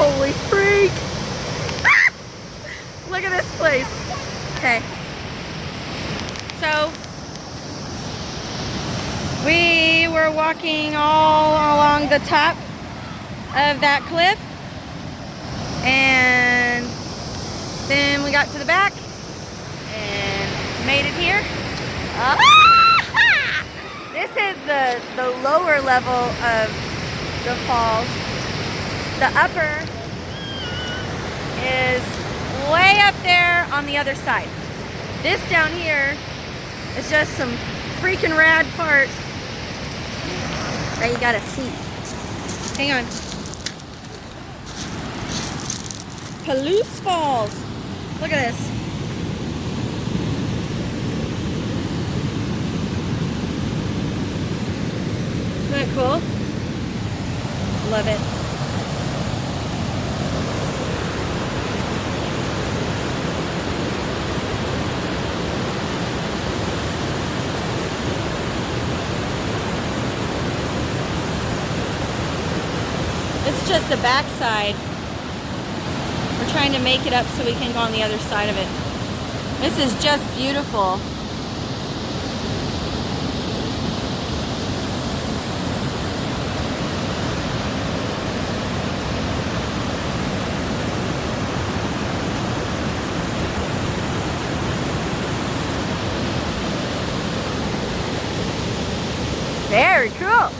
Holy freak! Ah! Look at this place. Okay. So we were walking all along the top of that cliff, and then we got to the back and made it here. This is the lower level of the falls. The upper is way up there on the other side. This down here is just some freaking rad parts that you gotta see. Hang on. Palouse Falls. Look at this. Isn't that cool? Love it. It's just the backside. We're trying to make it up so we can go on the other side of it. This is just beautiful. Very cool.